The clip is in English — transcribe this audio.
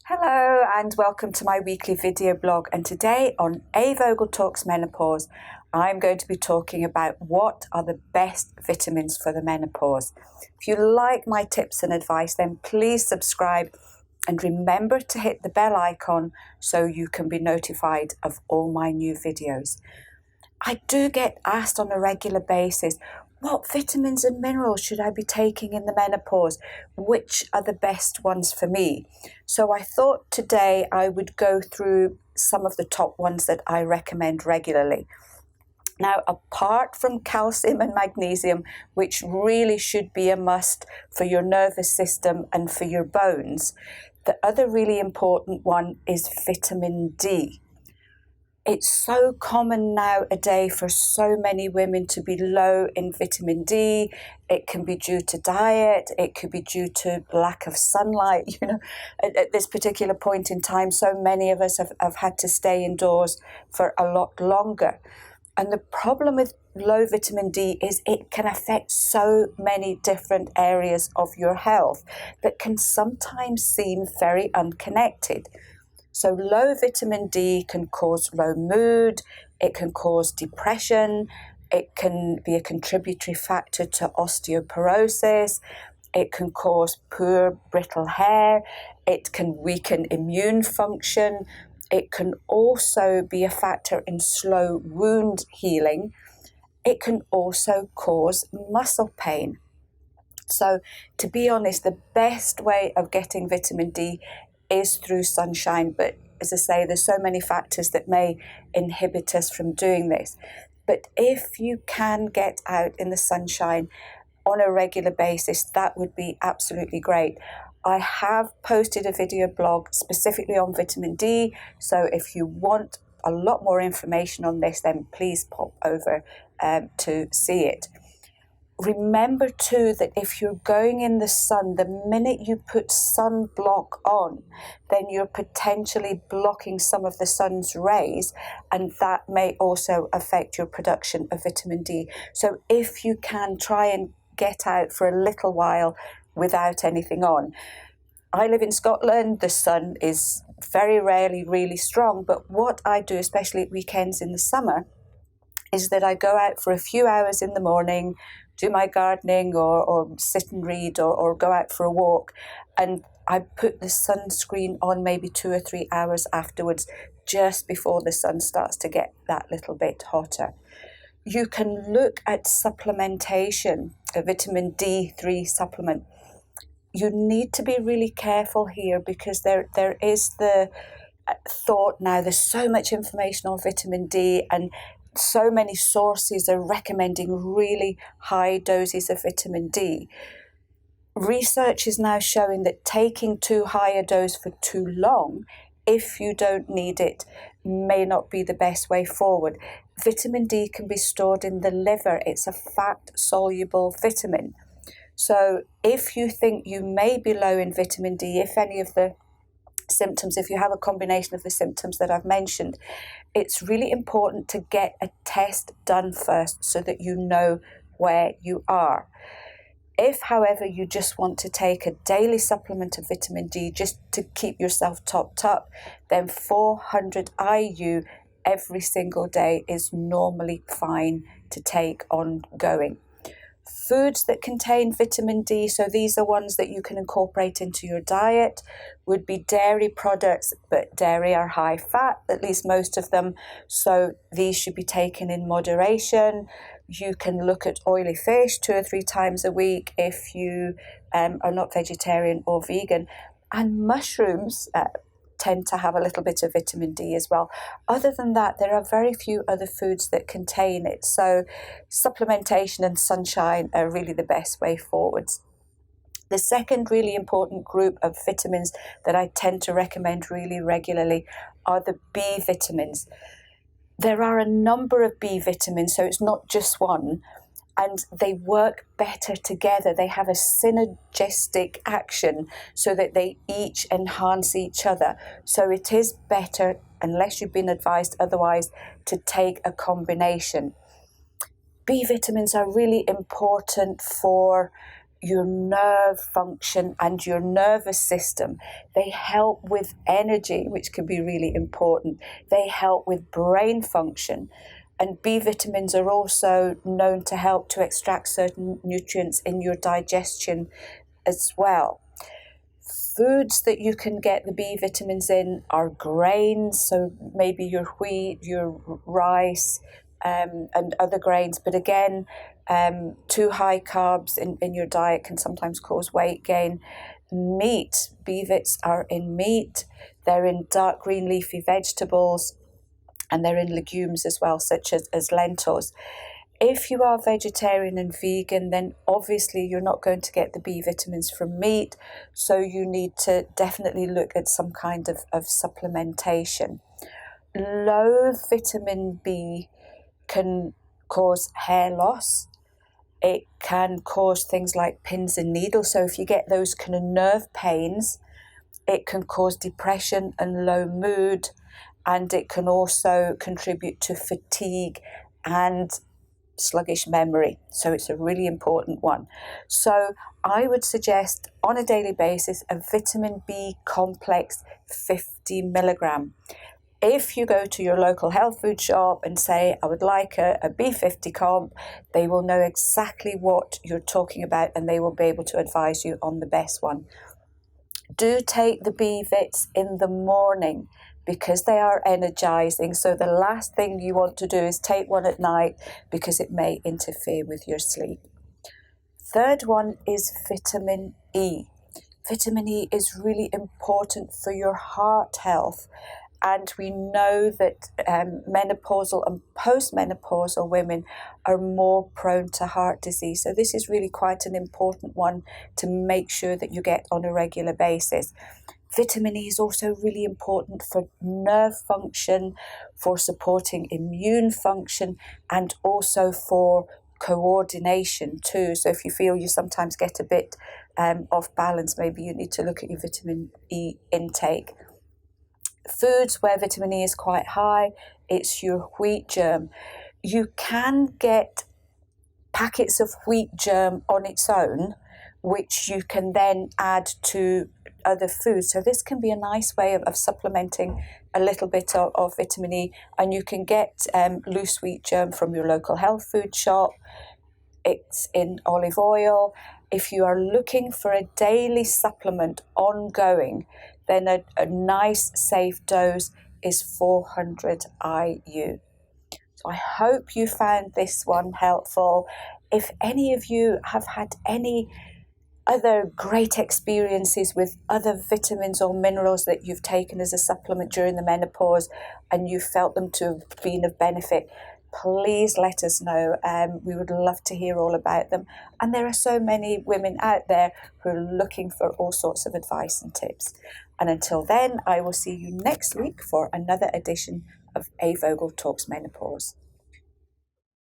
Hello and welcome to my weekly video blog, and today on A Vogel Talks Menopause I'm going to be talking about what are the best vitamins for the menopause. If you like my tips and advice, then please subscribe and remember to hit the bell icon so you can be notified of all my new videos. I do get asked on a regular basis, what vitamins and minerals should I be taking in the menopause? Which are the best ones for me? So I thought today I would go through some of the top ones that I recommend regularly. Now, apart from calcium and magnesium, which really should be a must for your nervous system and for your bones, the other really important one is vitamin D. It's so common nowadays for so many women to be low in vitamin D. It can be due to diet. It could be due to lack of sunlight. At this particular point in time, so many of us have had to stay indoors for a lot longer. And the problem with low vitamin D is it can affect so many different areas of your health that can sometimes seem very unconnected. So low vitamin D can cause low mood, it can cause depression, it can be a contributory factor to osteoporosis, it can cause poor brittle hair, it can weaken immune function, it can also be a factor in slow wound healing, it can also cause muscle pain. So to be honest, the best way of getting vitamin D is through sunshine, but as I say, there's so many factors that may inhibit us from doing this. But if you can get out in the sunshine on a regular basis, that would be absolutely great. I have posted a video blog specifically on vitamin D, so if you want a lot more information on this, then please pop over to see it. Remember too that if you're going in the sun, the minute you put sunblock on, then you're potentially blocking some of the sun's rays, and that may also affect your production of vitamin D. So if you can, try and get out for a little while without anything on. I live in Scotland. The sun is very rarely really strong, but what I do, especially at weekends in the summer, is that I go out for a few hours in the morning, do my gardening or sit and read or go out for a walk, and I put the sunscreen on maybe 2 or 3 hours afterwards, just before the sun starts to get that little bit hotter. You can look at supplementation, a vitamin D3 supplement. You need to be really careful here because there is the thought now, there's so much information on vitamin D and so many sources are recommending really high doses of vitamin D. Research is now showing that taking too high a dose for too long, if you don't need it, may not be the best way forward. Vitamin D can be stored in the liver. It's a fat-soluble vitamin. So if you think you may be low in vitamin D, if any of the symptoms, if you have a combination of the symptoms that I've mentioned, it's really important to get a test done first so that you know where you are. If, however, you just want to take a daily supplement of vitamin D just to keep yourself topped up, then 400 IU every single day is normally fine to take ongoing. Foods that contain vitamin D, so these are ones that you can incorporate into your diet, would be dairy products, but dairy are high fat, at least most of them, so these should be taken in moderation. You can look at oily fish 2 or 3 times a week if you are not vegetarian or vegan, and mushrooms tend to have a little bit of vitamin D as well. Other than that, there are very few other foods that contain it. So supplementation and sunshine are really the best way forwards. The second really important group of vitamins that I tend to recommend really regularly are the B vitamins. There are a number of B vitamins, so it's not just one, and they work better together. They have a synergistic action so that they each enhance each other. So it is better, unless you've been advised otherwise, to take a combination. B vitamins are really important for your nerve function and your nervous system. They help with energy, which can be really important. They help with brain function. And B vitamins are also known to help to extract certain nutrients in your digestion as well. Foods that you can get the B vitamins in are grains, so maybe your wheat, your rice, and other grains. But again, too high carbs in your diet can sometimes cause weight gain. Meat, B vits are in meat, they're in dark green leafy vegetables, and they're in legumes as well, such as lentils. If you are vegetarian and vegan, then obviously you're not going to get the B vitamins from meat, so you need to definitely look at some kind of supplementation. Low vitamin B can cause hair loss. It can cause things like pins and needles. So if you get those kind of nerve pains, it can cause depression and low mood, and it can also contribute to fatigue and sluggish memory. So it's a really important one. So I would suggest on a daily basis a vitamin B complex 50 milligram. If you go to your local health food shop and say, I would like a B50 comp, they will know exactly what you're talking about and they will be able to advise you on the best one. Do take the B vits in the morning because they are energizing. So the last thing you want to do is take one at night because it may interfere with your sleep. Third one is vitamin E. Vitamin E is really important for your heart health. And we know that menopausal and postmenopausal women are more prone to heart disease. So this is really quite an important one to make sure that you get on a regular basis. Vitamin E is also really important for nerve function, for supporting immune function, and also for coordination too. So if you feel you sometimes get a bit off balance, maybe you need to look at your vitamin E intake. Foods where vitamin E is quite high, it's your wheat germ. You can get packets of wheat germ on its own, which you can then add to other foods. So this can be a nice way of supplementing a little bit of vitamin E, and you can get loose wheat germ from your local health food shop. It's in olive oil. If you are looking for a daily supplement ongoing, then a nice safe dose is 400 IU. So I hope you found this one helpful. If any of you have had any other great experiences with other vitamins or minerals that you've taken as a supplement during the menopause and you felt them to have been of benefit, please let us know. We would love to hear all about them. And there are so many women out there who are looking for all sorts of advice and tips. And until then, I will see you next week for another edition of A. Vogel Talks Menopause.